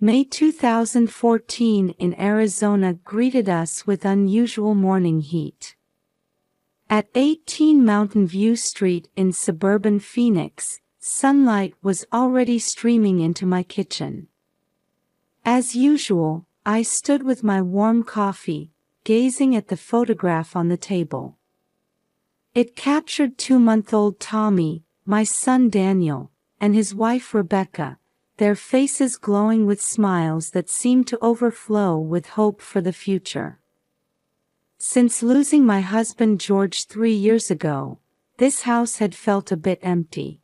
May 2014 in Arizona greeted us with unusual morning heat. At 18 Mountain View Street in suburban Phoenix, sunlight was already streaming into my kitchen. As usual, I stood with my warm coffee, gazing at the photograph on the table. It captured 2-month-old Tommy, my son Daniel, and his wife Rebecca, their faces glowing with smiles that seemed to overflow with hope for the future. Since losing my husband George 3 years ago, this house had felt a bit empty.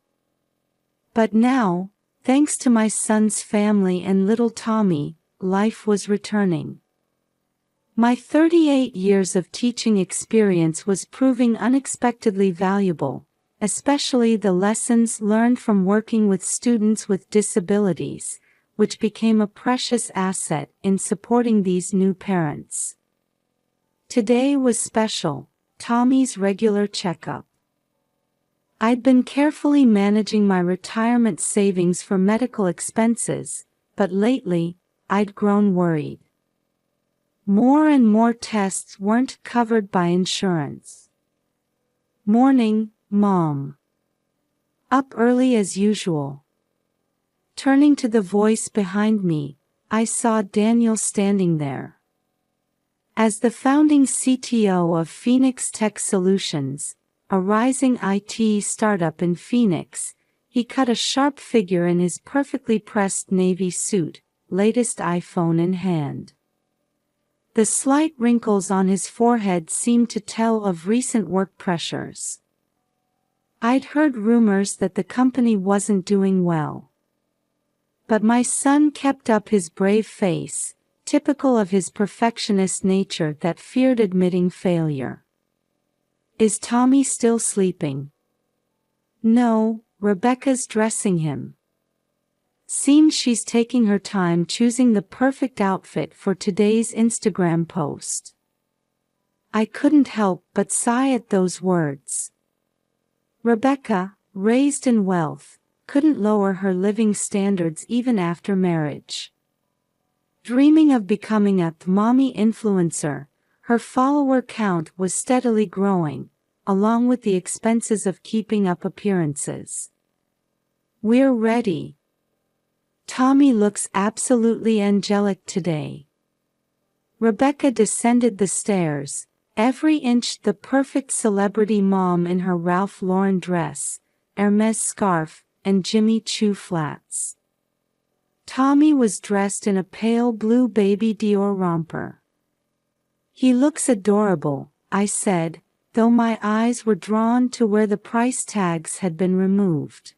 But now, thanks to my son's family and little Tommy, life was returning. My 38 years of teaching experience was proving unexpectedly valuable, especially the lessons learned from working with students with disabilities, which became a precious asset in supporting these new parents. Today was special, Tommy's regular checkup. I'd been carefully managing my retirement savings for medical expenses, but lately, I'd grown worried. More and more tests weren't covered by insurance. Morning, Mom. Up early as usual. Turning to the voice behind me, I saw Daniel standing there. As the founding CTO of Phoenix Tech Solutions, a rising IT startup in Phoenix, he cut a sharp figure in his perfectly pressed navy suit, latest iPhone in hand. The slight wrinkles on his forehead seemed to tell of recent work pressures. I'd heard rumors that the company wasn't doing well. But my son kept up his brave face, typical of his perfectionist nature that feared admitting failure. Is Tommy still sleeping? No, Rebecca's dressing him. Seems she's taking her time choosing the perfect outfit for today's Instagram post. I couldn't help but sigh at those words. Rebecca, raised in wealth, couldn't lower her living standards even after marriage. Dreaming of becoming a mommy influencer, her follower count was steadily growing, along with the expenses of keeping up appearances. We're ready. Tommy looks absolutely angelic today. Rebecca descended the stairs, every inch the perfect celebrity mom in her Ralph Lauren dress, Hermes scarf, and Jimmy Choo flats. Tommy was dressed in a pale blue baby Dior romper. He looks adorable, I said, though my eyes were drawn to where the price tags had been removed.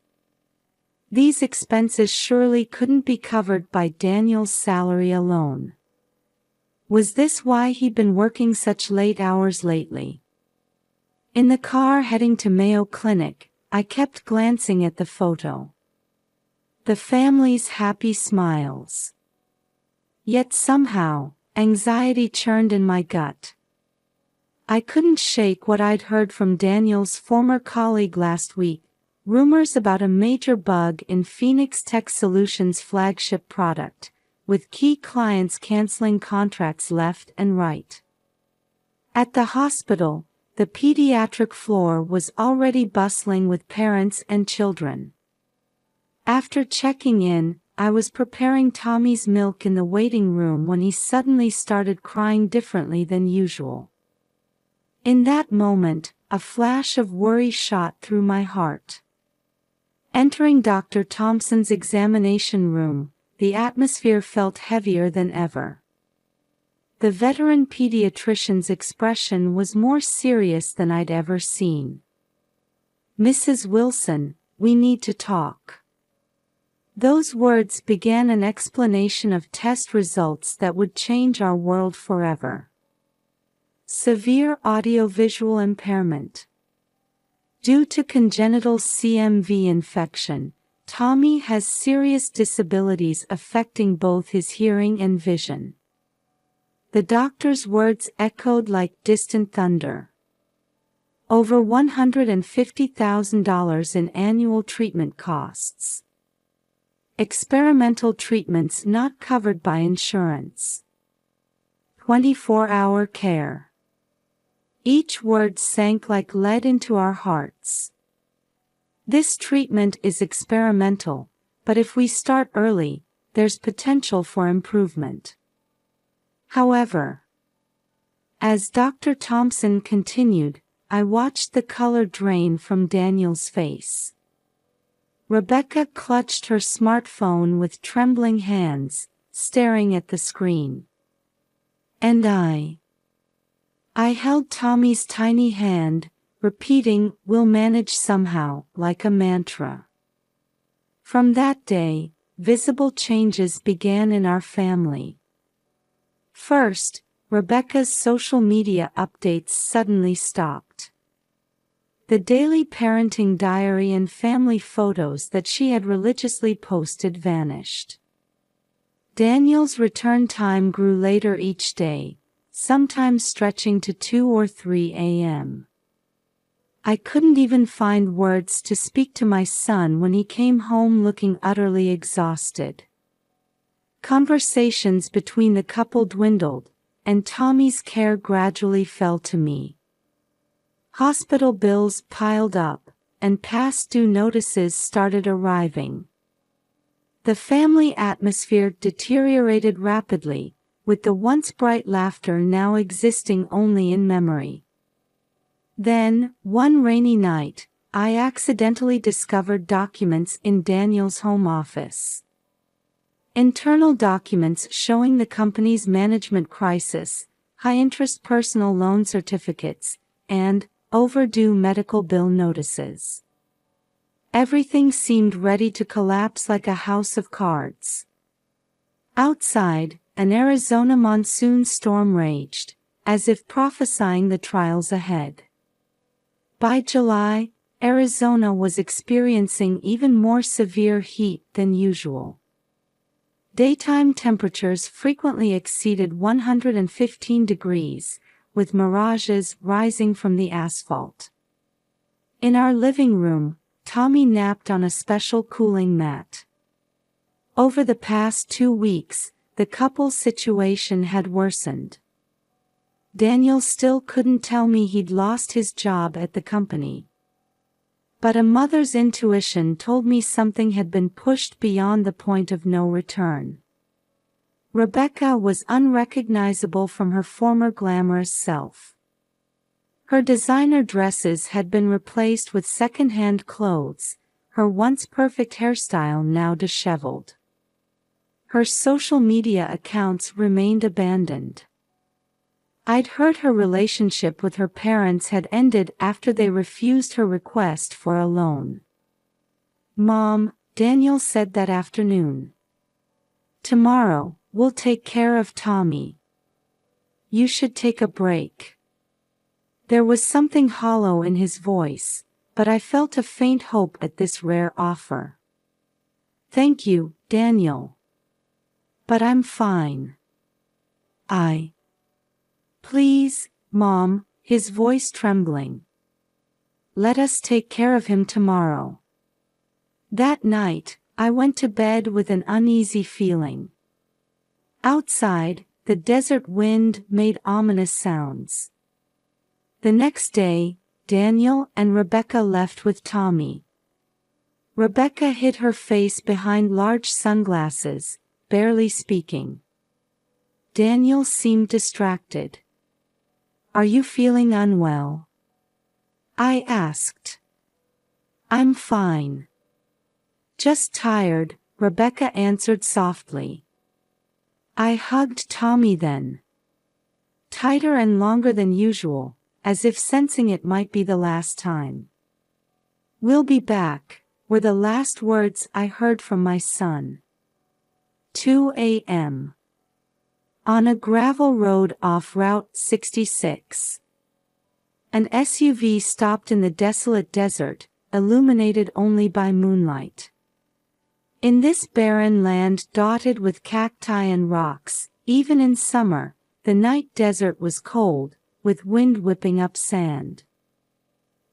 These expenses surely couldn't be covered by Daniel's salary alone. Was this why he'd been working such late hours lately? In the car heading to Mayo Clinic, I kept glancing at the photo. The family's happy smiles. Yet somehow, anxiety churned in my gut. I couldn't shake what I'd heard from Daniel's former colleague last week, rumors about a major bug in Phoenix Tech Solutions' flagship product, with key clients canceling contracts left and right. At the hospital, the pediatric floor was already bustling with parents and children. After checking in, I was preparing Tommy's milk in the waiting room when he suddenly started crying differently than usual. In that moment, a flash of worry shot through my heart. Entering Dr. Thompson's examination room, the atmosphere felt heavier than ever. The veteran pediatrician's expression was more serious than I'd ever seen. "Mrs. Wilson, we need to talk." Those words began an explanation of test results that would change our world forever. Severe audiovisual impairment. Due to congenital CMV infection, Tommy has serious disabilities affecting both his hearing and vision. The doctor's words echoed like distant thunder. Over $150,000 in annual treatment costs. Experimental treatments not covered by insurance. 24-hour care. Each word sank like lead into our hearts. This treatment is experimental, but if we start early, there's potential for improvement. However, as Dr. Thompson continued, I watched the color drain from Daniel's face. Rebecca clutched her smartphone with trembling hands, staring at the screen. And I held Tommy's tiny hand, repeating, "We'll manage somehow," like a mantra. From that day, visible changes began in our family. First, Rebecca's social media updates suddenly stopped. The daily parenting diary and family photos that she had religiously posted vanished. Daniel's return time grew later each day, sometimes stretching to 2 or 3 a.m. I couldn't even find words to speak to my son when he came home looking utterly exhausted. Conversations between the couple dwindled, and Tommy's care gradually fell to me. Hospital bills piled up, and past due notices started arriving. The family atmosphere deteriorated rapidly, with the once bright laughter now existing only in memory. Then, one rainy night, I accidentally discovered documents in Daniel's home office. Internal documents showing the company's management crisis, high-interest personal loan certificates, and overdue medical bill notices. Everything seemed ready to collapse like a house of cards. Outside, an Arizona monsoon storm raged, as if prophesying the trials ahead. By July, Arizona was experiencing even more severe heat than usual. Daytime temperatures frequently exceeded 115 degrees, with mirages rising from the asphalt. In our living room, Tommy napped on a special cooling mat. Over the past 2 weeks, the couple's situation had worsened. Daniel still couldn't tell me he'd lost his job at the company. But a mother's intuition told me something had been pushed beyond the point of no return. Rebecca was unrecognizable from her former glamorous self. Her designer dresses had been replaced with second-hand clothes, her once perfect hairstyle now disheveled. Her social media accounts remained abandoned. I'd heard her relationship with her parents had ended after they refused her request for a loan. "Mom," Daniel said that afternoon, "tomorrow, we'll take care of Tommy. You should take a break." There was something hollow in his voice, but I felt a faint hope at this rare offer. "Thank you, Daniel. But I'm fine. Please, Mom," his voice trembling. "Let us take care of him tomorrow." That night, I went to bed with an uneasy feeling. Outside, the desert wind made ominous sounds. The next day, Daniel and Rebecca left with Tommy. Rebecca hid her face behind large sunglasses, barely speaking. Daniel seemed distracted. "Are you feeling unwell?" I asked. "I'm fine. Just tired," Rebecca answered softly. I hugged Tommy then. Tighter and longer than usual, as if sensing it might be the last time. "We'll be back," were the last words I heard from my son. 2 a.m. On a gravel road off Route 66. An SUV stopped in the desolate desert, illuminated only by moonlight. In this barren land dotted with cacti and rocks, even in summer, the night desert was cold, with wind whipping up sand.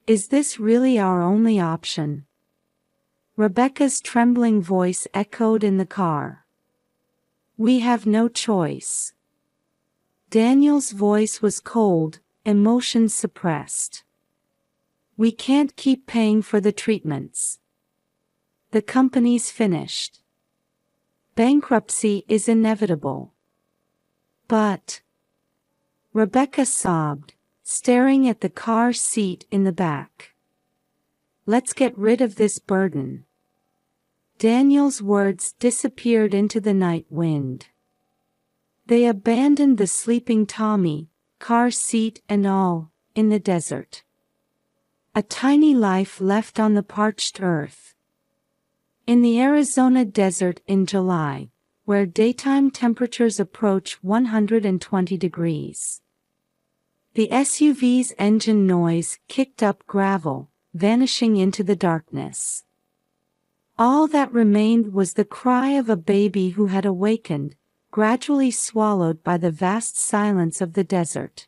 "Is this really our only option?" Rebecca's trembling voice echoed in the car. We have no choice. Daniel's voice was cold, emotions suppressed. We can't keep paying for the treatments. The company's finished. Bankruptcy is inevitable. But... Rebecca sobbed, staring at the car seat in the back. Let's get rid of this burden. Daniel's words disappeared into the night wind. They abandoned the sleeping Tommy, car seat and all, in the desert. A tiny life left on the parched earth. In the Arizona desert in July, where daytime temperatures approach 120 degrees. The SUV's engine noise kicked up gravel, vanishing into the darkness. All that remained was the cry of a baby who had awakened, gradually swallowed by the vast silence of the desert.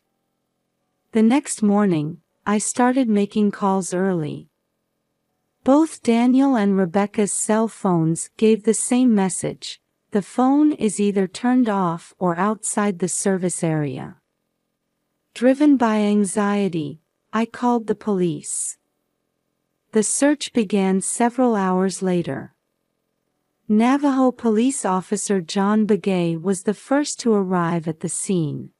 The next morning, I started making calls early. Both Daniel and Rebecca's cell phones gave the same message: the phone is either turned off or outside the service area. Driven by anxiety, I called the police. The search began several hours later. Navajo police officer John Begay was the first to arrive at the scene.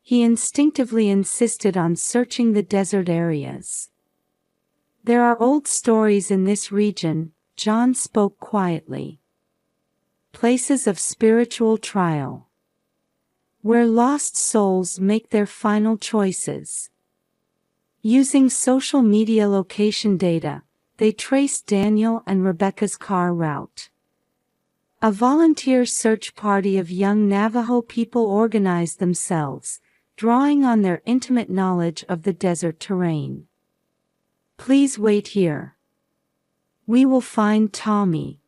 He instinctively insisted on searching the desert areas. There are old stories in this region, John spoke quietly. Places of spiritual trial. Where lost souls make their final choices. Using social media location data, they traced Daniel and Rebecca's car route. A volunteer search party of young Navajo people organized themselves, drawing on their intimate knowledge of the desert terrain. Please wait here. We will find Tommy.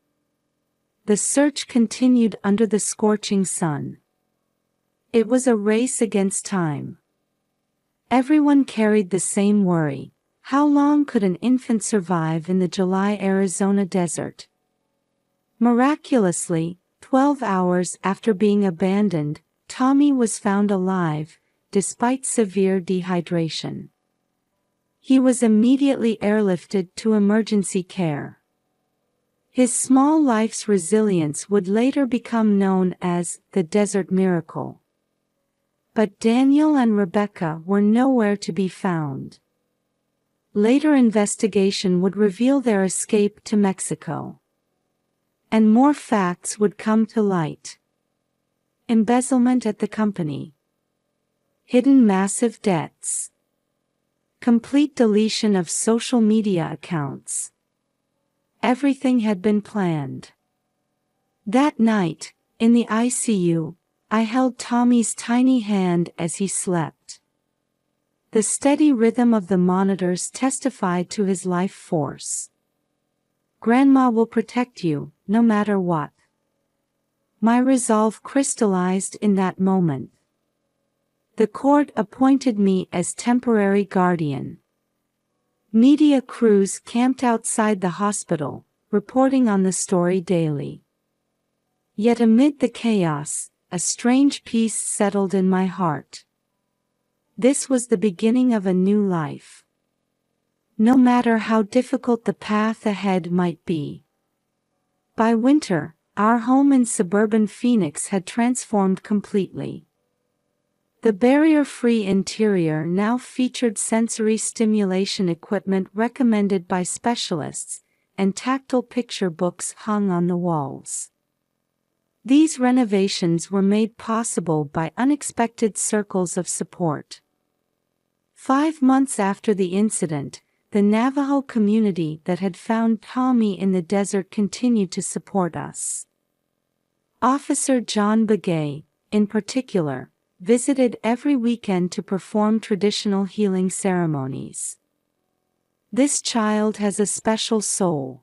The search continued under the scorching sun. It was a race against time. Everyone carried the same worry: how long could an infant survive in the July Arizona desert? Miraculously, 12 hours after being abandoned, Tommy was found alive, despite severe dehydration. He was immediately airlifted to emergency care. His small life's resilience would later become known as the Desert Miracle. But Daniel and Rebecca were nowhere to be found. Later investigation would reveal their escape to Mexico. And more facts would come to light. Embezzlement at the company. Hidden massive debts. Complete deletion of social media accounts. Everything had been planned. That night, in the ICU, I held Tommy's tiny hand as he slept. The steady rhythm of the monitors testified to his life force. Grandma will protect you, no matter what. My resolve crystallized in that moment. The court appointed me as temporary guardian. Media crews camped outside the hospital, reporting on the story daily. Yet amid the chaos, a strange peace settled in my heart. This was the beginning of a new life. No matter how difficult the path ahead might be. By winter, our home in suburban Phoenix had transformed completely. The barrier-free interior now featured sensory stimulation equipment recommended by specialists, and tactile picture books hung on the walls. These renovations were made possible by unexpected circles of support. 5 months after the incident, the Navajo community that had found Tommy in the desert continued to support us. Officer John Begay, in particular, visited every weekend to perform traditional healing ceremonies. This child has a special soul,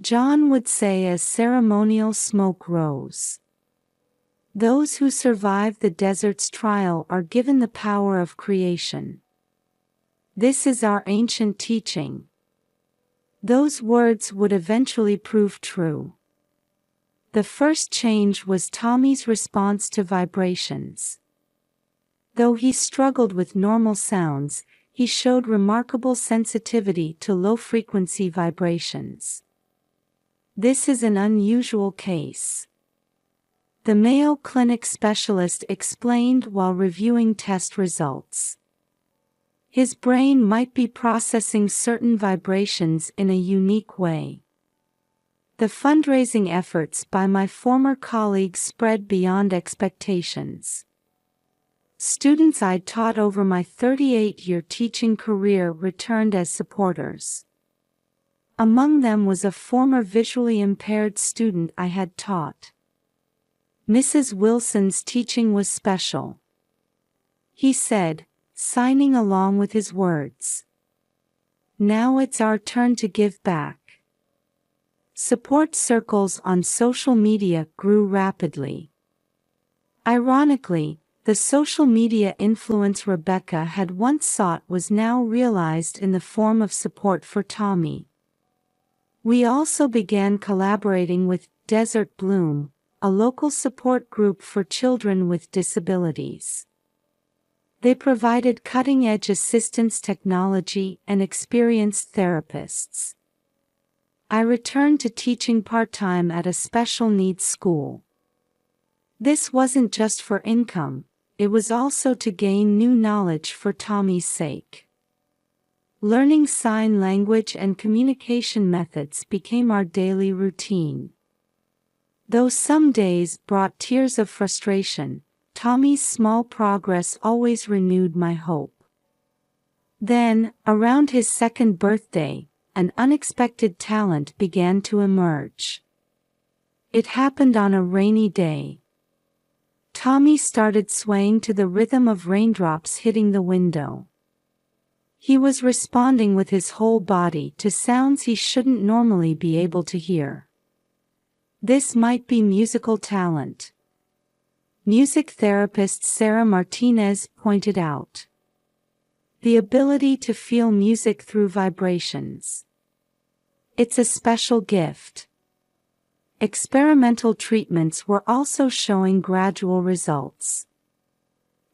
John would say as ceremonial smoke rose. Those who survive the desert's trial are given the power of creation. This is our ancient teaching. Those words would eventually prove true. The first change was Tommy's response to vibrations. Though he struggled with normal sounds, he showed remarkable sensitivity to low-frequency vibrations. This is an unusual case. The Mayo Clinic specialist explained while reviewing test results. His brain might be processing certain vibrations in a unique way. The fundraising efforts by my former colleagues spread beyond expectations. Students I'd taught over my 38-year teaching career returned as supporters. Among them was a former visually impaired student I had taught. Mrs. Wilson's teaching was special. He said, signing along with his words. Now it's our turn to give back. Support circles on social media grew rapidly. Ironically, the social media influence Rebecca had once sought was now realized in the form of support for Tommy. We also began collaborating with Desert Bloom, a local support group for children with disabilities. They provided cutting-edge assistance technology and experienced therapists. I returned to teaching part-time at a special needs school. This wasn't just for income, it was also to gain new knowledge for Tommy's sake. Learning sign language and communication methods became our daily routine. Though some days brought tears of frustration, Tommy's small progress always renewed my hope. Then, around his second birthday, an unexpected talent began to emerge. It happened on a rainy day. Tommy started swaying to the rhythm of raindrops hitting the window. He was responding with his whole body to sounds he shouldn't normally be able to hear. This might be musical talent. Music therapist Sarah Martinez pointed out. The ability to feel music through vibrations. It's a special gift. Experimental treatments were also showing gradual results.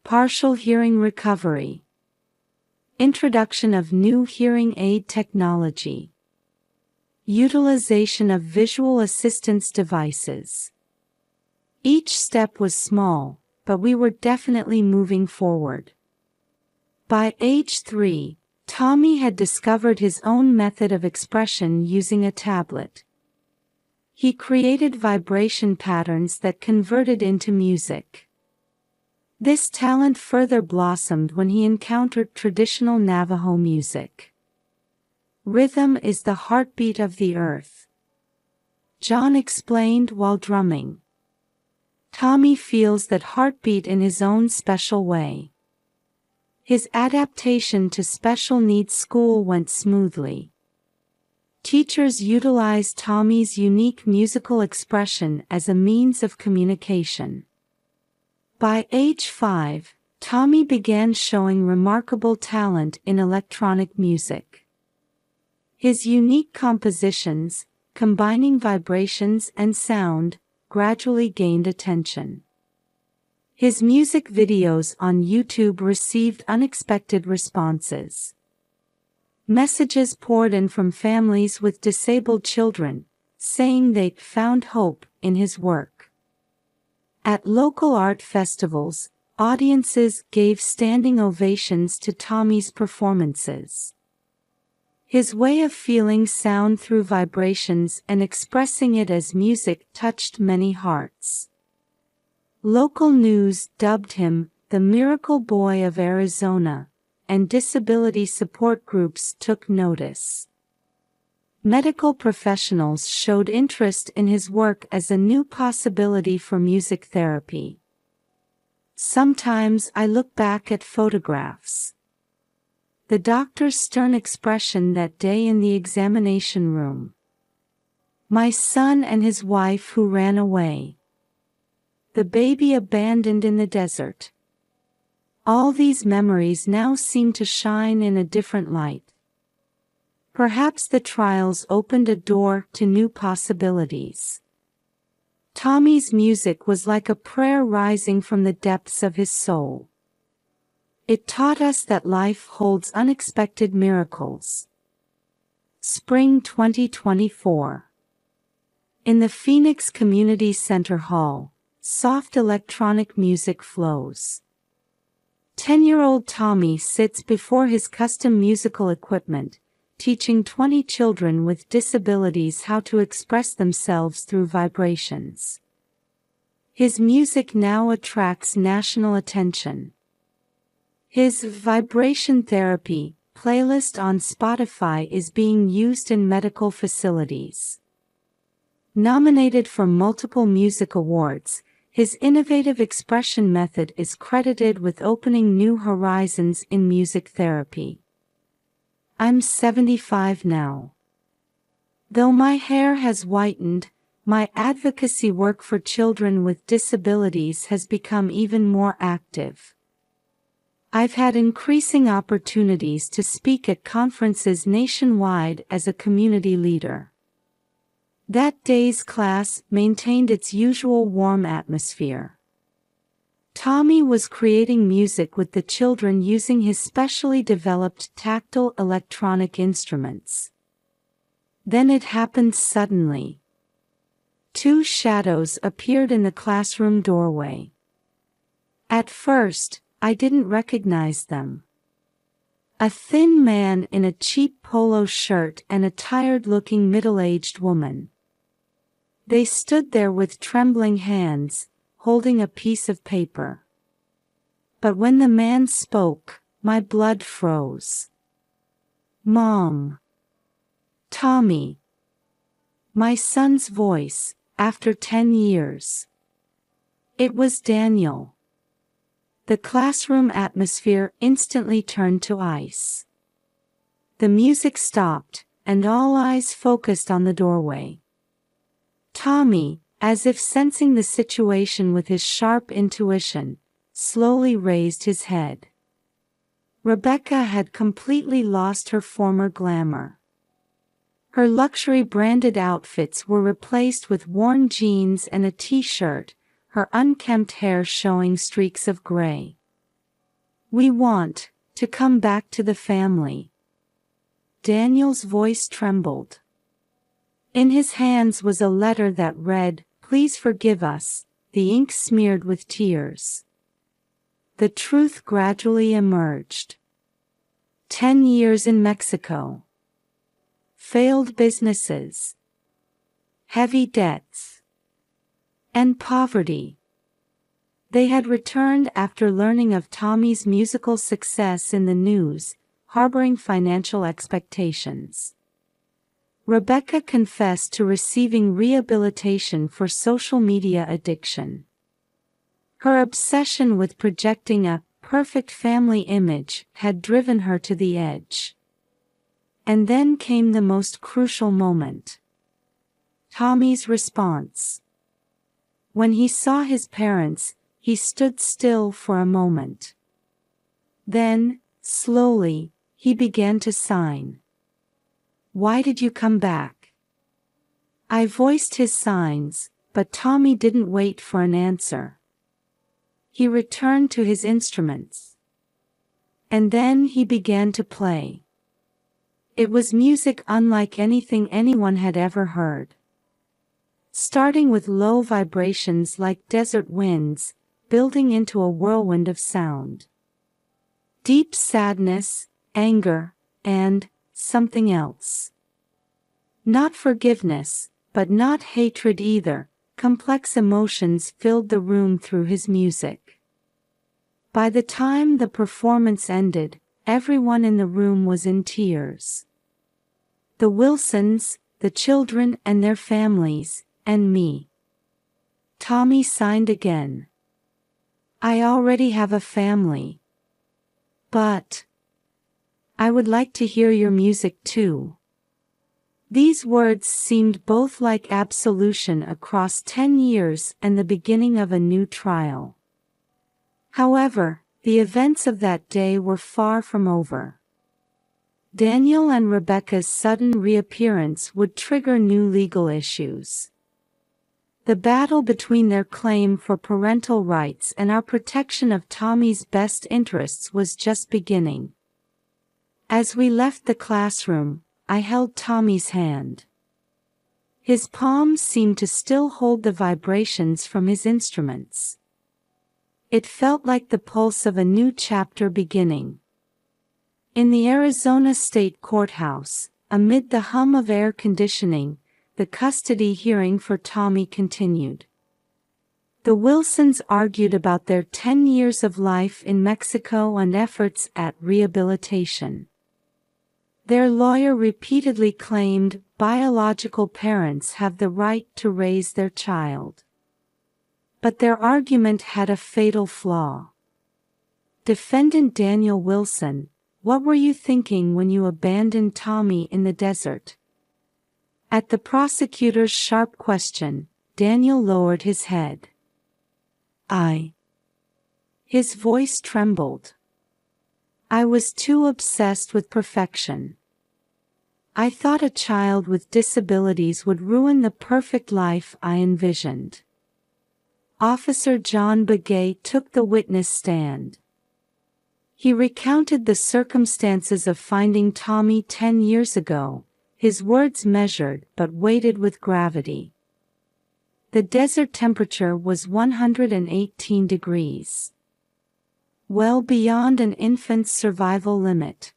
Partial hearing recovery. Introduction of new hearing aid technology. Utilization of visual assistance devices. Each step was small, but we were definitely moving forward. By age 3, Tommy had discovered his own method of expression using a tablet. He created vibration patterns that converted into music. This talent further blossomed when he encountered traditional Navajo music. Rhythm is the heartbeat of the earth. John explained while drumming. Tommy feels that heartbeat in his own special way. His adaptation to special needs school went smoothly. Teachers utilized Tommy's unique musical expression as a means of communication. By age 5, Tommy began showing remarkable talent in electronic music. His unique compositions, combining vibrations and sound, gradually gained attention. His music videos on YouTube received unexpected responses. Messages poured in from families with disabled children, saying they found hope in his work. At local art festivals, audiences gave standing ovations to Tommy's performances. His way of feeling sound through vibrations and expressing it as music touched many hearts. Local news dubbed him the Miracle Boy of Arizona, and disability support groups took notice. Medical professionals showed interest in his work as a new possibility for music therapy. Sometimes I look back at photographs. The doctor's stern expression that day in the examination room. My son and his wife who ran away. The baby abandoned in the desert. All these memories now seem to shine in a different light. Perhaps the trials opened a door to new possibilities. Tommy's music was like a prayer rising from the depths of his soul. It taught us that life holds unexpected miracles. Spring 2024. In the Phoenix Community Center Hall, soft electronic music flows. 10-year-old Tommy sits before his custom musical equipment, teaching 20 children with disabilities how to express themselves through vibrations. His music now attracts national attention. His vibration therapy playlist on Spotify is being used in medical facilities. Nominated for multiple music awards, his innovative expression method is credited with opening new horizons in music therapy. I'm 75 now. Though my hair has whitened, my advocacy work for children with disabilities has become even more active. I've had increasing opportunities to speak at conferences nationwide as a community leader. That day's class maintained its usual warm atmosphere. Tommy was creating music with the children using his specially developed tactile electronic instruments. Then it happened suddenly. Two shadows appeared in the classroom doorway. At first, I didn't recognize them. A thin man in a cheap polo shirt and a tired-looking middle-aged woman. They stood there with trembling hands, holding a piece of paper. But when the man spoke, my blood froze. Mom. Tommy. My son's voice, after 10 years. It was Daniel. The classroom atmosphere instantly turned to ice. The music stopped, and all eyes focused on the doorway. Tommy, as if sensing the situation with his sharp intuition, slowly raised his head. Rebecca had completely lost her former glamour. Her luxury-branded outfits were replaced with worn jeans and a t-shirt, her unkempt hair showing streaks of gray. We want to come back to the family. Daniel's voice trembled. In his hands was a letter that read, "Please forgive us," the ink smeared with tears. The truth gradually emerged. 10 years in Mexico. Failed businesses. Heavy debts. And poverty. They had returned after learning of Tommy's musical success in the news, harboring financial expectations. Rebecca confessed to receiving rehabilitation for social media addiction. Her obsession with projecting a perfect family image had driven her to the edge. And then came the most crucial moment. Tommy's response. When he saw his parents, he stood still for a moment. Then, slowly, he began to sign. "Why did you come back?" I voiced his signs, but Tommy didn't wait for an answer. He returned to his instruments. And then he began to play. It was music unlike anything anyone had ever heard. Starting with low vibrations like desert winds, building into a whirlwind of sound. Deep sadness, anger, and something else. Not forgiveness, but not hatred either. Complex emotions filled the room through his music. By the time the performance ended, everyone in the room was in tears. The Wilsons, the children and their families, and me. Tommy signed again. "I already have a family. But I would like to hear your music too." These words seemed both like absolution across 10 years and the beginning of a new trial. However, the events of that day were far from over. Daniel and Rebecca's sudden reappearance would trigger new legal issues. The battle between their claim for parental rights and our protection of Tommy's best interests was just beginning. As we left the classroom, I held Tommy's hand. His palms seemed to still hold the vibrations from his instruments. It felt like the pulse of a new chapter beginning. In the Arizona State Courthouse, amid the hum of air conditioning, the custody hearing for Tommy continued. The Wilsons argued about their 10 years of life in Mexico and efforts at rehabilitation. Their lawyer repeatedly claimed biological parents have the right to raise their child. But their argument had a fatal flaw. Defendant Daniel Wilson, what were you thinking when you abandoned Tommy in the desert? At the prosecutor's sharp question, Daniel lowered his head. His voice trembled. I was too obsessed with perfection. I thought a child with disabilities would ruin the perfect life I envisioned. Officer John Begay took the witness stand. He recounted the circumstances of finding Tommy 10 years ago, his words measured but weighted with gravity. The desert temperature was 118 degrees. Well beyond an infant's survival limit.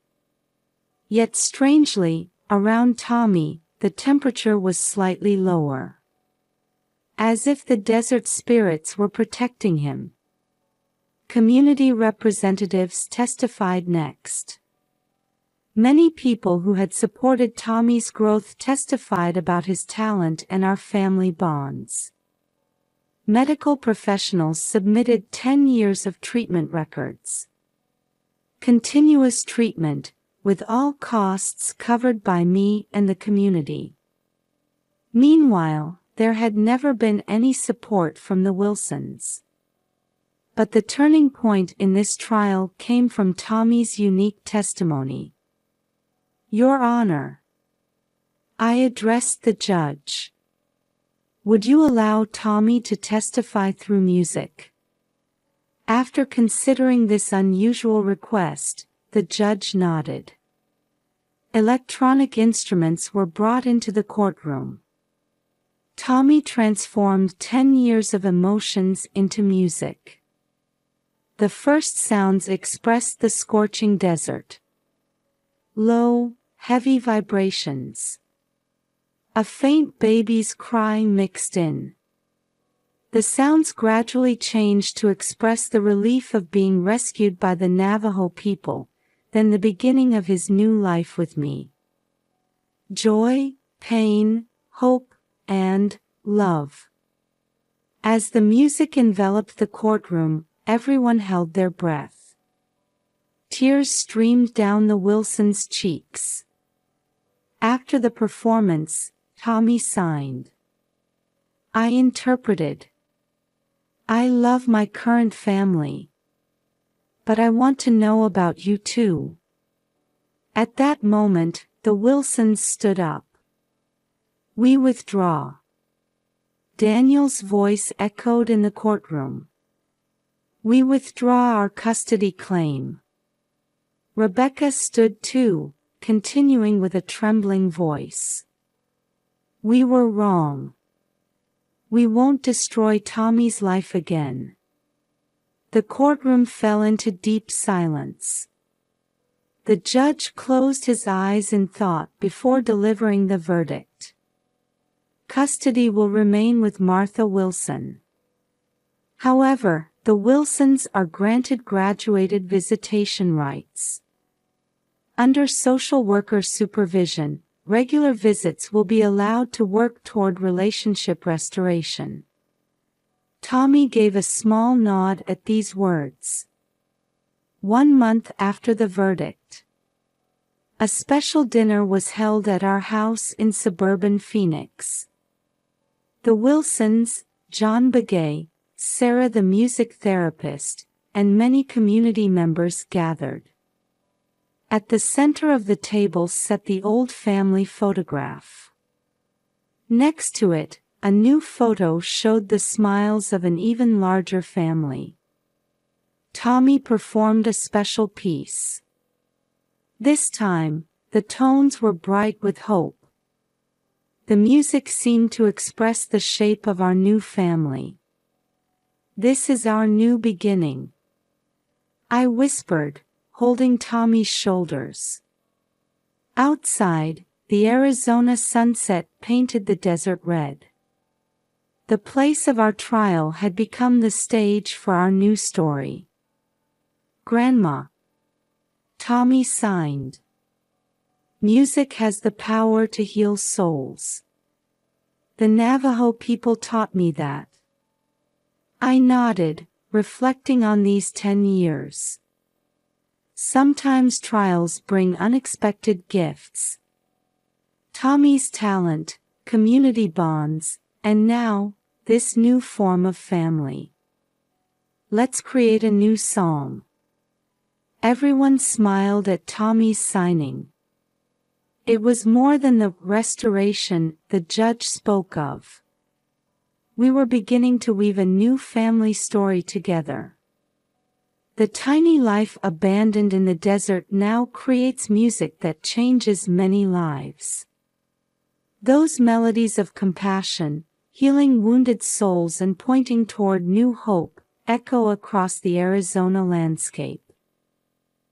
Yet strangely, around Tommy, the temperature was slightly lower. As if the desert spirits were protecting him. Community representatives testified next. Many people who had supported Tommy's growth testified about his talent and our family bonds. Medical professionals submitted 10 years of treatment records. Continuous treatment, with all costs covered by me and the community. Meanwhile, there had never been any support from the Wilsons. But the turning point in this trial came from Tommy's unique testimony. Your Honor, I addressed the judge. Would you allow Tommy to testify through music? After considering this unusual request, the judge nodded. Electronic instruments were brought into the courtroom. Tommy transformed 10 years of emotions into music. The first sounds expressed the scorching desert. Low, heavy vibrations. A faint baby's cry mixed in. The sounds gradually changed to express the relief of being rescued by the Navajo people, then the beginning of his new life with me. Joy, pain, hope, and love. As the music enveloped the courtroom, everyone held their breath. Tears streamed down the Wilsons' cheeks. After the performance, Tommy signed. I interpreted. I love my current family. But I want to know about you too. At that moment, the Wilsons stood up. We withdraw. Daniel's voice echoed in the courtroom. We withdraw our custody claim. Rebecca stood too, continuing with a trembling voice. We were wrong. We won't destroy Tommy's life again. The courtroom fell into deep silence. The judge closed his eyes in thought before delivering the verdict. Custody will remain with Martha Wilson. However, the Wilsons are granted graduated visitation rights. Under social worker supervision, regular visits will be allowed to work toward relationship restoration. Tommy gave a small nod at these words. 1 month after the verdict, a special dinner was held at our house in suburban Phoenix. The Wilsons, John Begay, Sarah the music therapist, and many community members gathered. At the center of the table sat the old family photograph. Next to it, a new photo showed the smiles of an even larger family. Tommy performed a special piece. This time, the tones were bright with hope. The music seemed to express the shape of our new family. "This is our new beginning," I whispered, holding Tommy's shoulders. Outside, the Arizona sunset painted the desert red. The place of our trial had become the stage for our new story. "Grandma," Tommy signed. "Music has the power to heal souls. The Navajo people taught me that." I nodded, reflecting on these 10 years. Sometimes trials bring unexpected gifts. Tommy's talent, community bonds, and now, this new form of family. "Let's create a new song." Everyone smiled at Tommy's signing. It was more than the restoration the judge spoke of. We were beginning to weave a new family story together. The tiny life abandoned in the desert now creates music that changes many lives. Those melodies of compassion, healing wounded souls and pointing toward new hope, echo across the Arizona landscape.